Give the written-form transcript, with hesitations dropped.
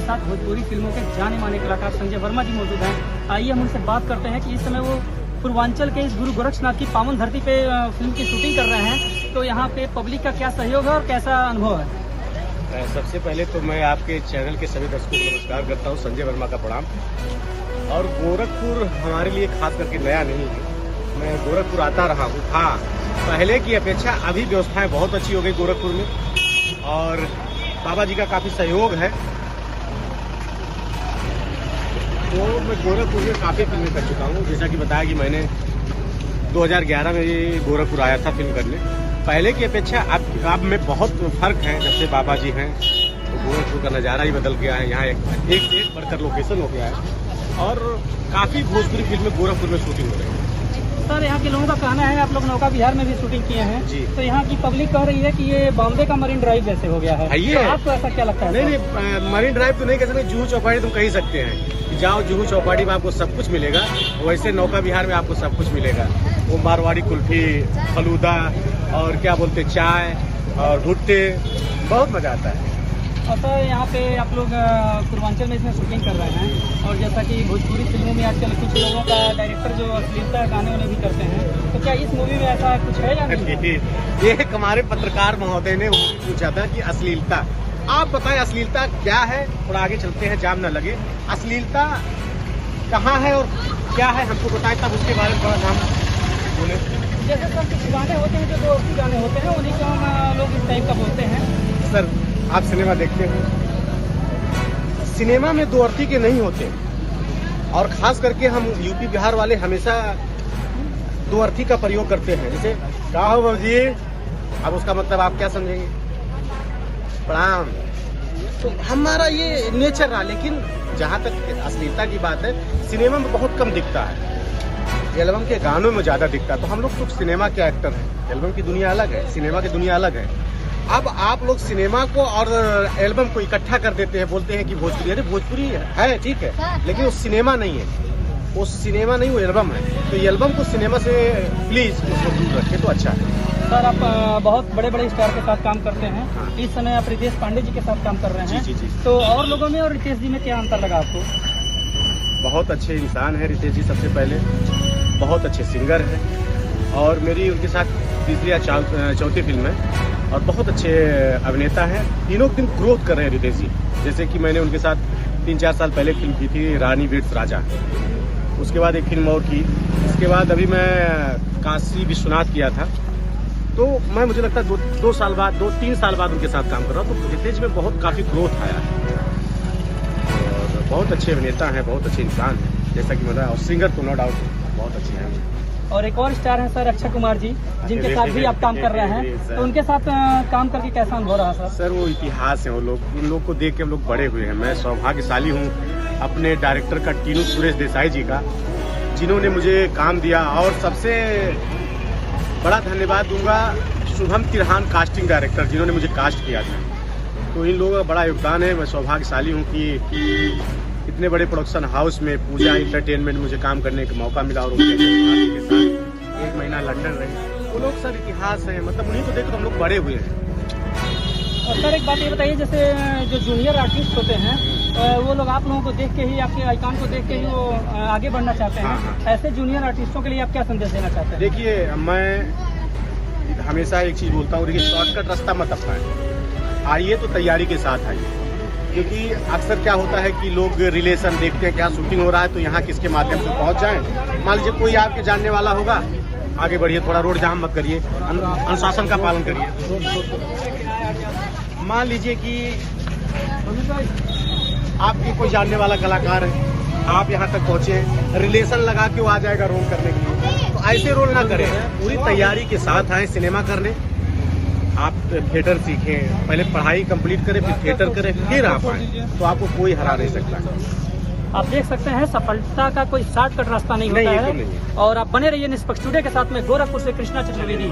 साथ भोजपुरी फिल्मों के जाने माने कलाकार संजय वर्मा जी मौजूद हैं। आइए हम उनसे बात करते हैं कि इस समय वो पूर्वांचल के इस गुरु गोरक्षनाथ की पावन धरती पे फिल्म की शूटिंग कर रहे हैं, तो यहाँ पे पब्लिक का क्या सहयोग है और कैसा अनुभव है? सबसे पहले तो मैं आपके चैनल के सभी दर्शकों को नमस्कार करता हूँ, संजय वर्मा का प्रणाम। और गोरखपुर हमारे लिए खास करके नया नहीं है, मैं गोरखपुर आता रहा हूँ। हाँ, पहले की अपेक्षा अभी व्यवस्थाएं बहुत अच्छी हो गई गोरखपुर में और बाबा जी का काफ़ी सहयोग है। तो मैं गोरखपुर में काफ़ी फिल्में कर चुका हूँ। जैसा कि बताया कि मैंने 2011 में ये गोरखपुर आया था फिल्म करने। पहले की अपेक्षा अब में बहुत फर्क है। जब से बाबा जी हैं तो गोरखपुर का नज़ारा ही बदल गया है। यहाँ एक से एक बढ़कर लोकेशन हो गया है और काफ़ी भोजपुरी फिल्में गोरखपुर में शूटिंग हो रही है। सर, यहाँ के लोगों का कहना है आप लोग नौका विहार में भी शूटिंग किए हैं जी। तो यहाँ की पब्लिक कह रही है कि ये बॉम्बे का मरीन ड्राइव जैसे हो गया है। तो आपको ऐसा क्या लगता है? नहीं, मरीन ड्राइव तो नहीं कह सकते, जुहू चौपाटी तुम कह सकते हैं कि जाओ जुहू चौपाटी में आपको सब कुछ मिलेगा, वैसे नौका विहार में आपको सब कुछ मिलेगा। वो मारवाड़ी कुल्फी, फलूदा और क्या बोलते चाय और भुट्टे, बहुत मजा आता है। और सर, यहाँ पे आप लोग पूर्वांचल में इसमें शूटिंग कर रहे हैं और जैसा कि भोजपुरी फिल्मों में आजकल कुछ लोगों का डायरेक्टर जो अश्लीलता गाने वाने भी करते हैं, तो क्या इस मूवी में ऐसा कुछ है या नहीं? ये हमारे पत्रकार महोदय ने पूछा था कि अश्लीलता, आप बताएं अश्लीलता क्या है? थोड़ा आगे चलते हैं, जाम न लगे। अश्लीलता कहाँ है और क्या है हमको बताएं, तब उसके बारे में थोड़ा हम बोले। जैसे सर कुछ गाने होते हैं जो दोस्ती गाने होते हैं, उन्हीं को हम लोग इस टाइप का बोलते हैं। सर, आप सिनेमा देखते हैं, सिनेमा में दो अर्थी के नहीं होते और खास करके हम यूपी बिहार वाले हमेशा दो अर्थी का प्रयोग करते हैं। जैसे क्या हो बाबूजी, अब उसका मतलब आप क्या समझेंगे? प्रणाम। तो हमारा ये नेचर रहा, लेकिन जहाँ तक अश्लीलता की बात है, सिनेमा में बहुत कम दिखता है, एल्बम के गानों में ज़्यादा दिखता है। तो हम लोग तो सिनेमा के एक्टर हैं, एल्बम की दुनिया अलग है, सिनेमा की दुनिया अलग है। अब आप लोग सिनेमा को और एल्बम को इकट्ठा कर देते हैं, बोलते हैं कि भोजपुरी। अरे भोजपुरी है ठीक है, लेकिन वो सिनेमा नहीं है, वो सिनेमा नहीं, वो एल्बम है। तो एल्बम को सिनेमा से प्लीज उसको दूर रखें तो अच्छा है। सर, आप बहुत बड़े बड़े स्टार के साथ काम करते हैं। हाँ। इस समय आप रितेश पांडे जी के साथ काम कर रहे हैं। जी। तो और लोगों में और रितेश जी में क्या अंतर लगा आपको? बहुत अच्छे इंसान है रितेश जी, सबसे पहले बहुत अच्छे सिंगर है और मेरी उनके साथ तीसरी या चौथी फिल्म है और बहुत अच्छे अभिनेता हैं। तीनों दिन ग्रोथ कर रहे हैं रितेश जी। जैसे कि मैंने उनके साथ 3-4 साल पहले फिल्म की थी रानी वेट्स राजा, उसके बाद एक फिल्म और की, इसके बाद अभी मैं काशी विश्वनाथ किया था। तो मैं मुझे लगता है 2-3 साल बाद उनके साथ काम कर रहा हूँ। तो रितेश में बहुत काफ़ी ग्रोथ आया है और बहुत अच्छे अभिनेता हैं, बहुत अच्छे इंसान हैं, जैसा कि मैं, और सिंगर तो नो डाउट बहुत अच्छे हैं। और एक और स्टार है सर अक्षय कुमार जी, जिनके साथ भी आप काम कर रहे हैं, तो उनके साथ काम करके कैसा अनुभव रहा सर? सर, वो इतिहास है, वो लोग, उन लोग को देख के हम लोग बड़े हुए हैं। मैं सौभाग्यशाली हूँ अपने डायरेक्टर का, टीनू सुरेश देसाई जी का, जिन्होंने मुझे काम दिया। और सबसे बड़ा धन्यवाद दूंगा शुभम तिरहान कास्टिंग डायरेक्टर, जिन्होंने मुझे कास्ट किया था। तो इन लोगों का बड़ा योगदान है। मैं सौभाग्यशाली हूँ कि इतने बड़े प्रोडक्शन हाउस में पूजा एंटरटेनमेंट मुझे काम करने का मौका मिला और उनके साथ 1 महीना लंदन रहे। वो लोग सर इतिहास है, मतलब उन्हीं को देख तो हम लोग बड़े हुए हैं। और सर, एक बात ये बताइए, जैसे जो जूनियर आर्टिस्ट होते हैं वो लोग आप लोगों को देख के ही, आपके आइकॉन को देख के ही वो आगे बढ़ना चाहते हैं। हाँ। ऐसे जूनियर आर्टिस्टों के लिए आप क्या संदेश देना चाहते हैं? देखिए, मैं हमेशा एक चीज़ बोलता हूँ, देखिए शॉर्टकट रास्ता मत अपनाएं, आइए तो तैयारी के साथ आइए। क्योंकि अक्सर क्या होता है कि लोग रिलेशन देखते हैं, क्या शूटिंग हो रहा है तो यहाँ किसके माध्यम से पहुँच जाएं। मान लीजिए कोई आपके जानने वाला होगा, आगे बढ़िए, थोड़ा रोड जाम मत करिए, अनुशासन का पालन करिए। मान लीजिए कि आपके कोई जानने वाला कलाकार है, आप यहाँ तक पहुँचे, रिलेशन लगा के वो आ जाएगा रोल करने के लिए, तो ऐसे रोल ना करें, पूरी तैयारी के साथ आए सिनेमा करने। आप थिएटर सीखें, पहले पढ़ाई कंप्लीट करें, फिर थिएटर करें, फिर आप आए, तो आपको कोई हरा नहीं सकता। आप देख सकते हैं सफलता का कोई शॉर्टकट रास्ता नहीं होता है। और आप बने रहिए निष्पक्ष टुडे के साथ में। गोरखपुर से कृष्णा चतुर्वेदी।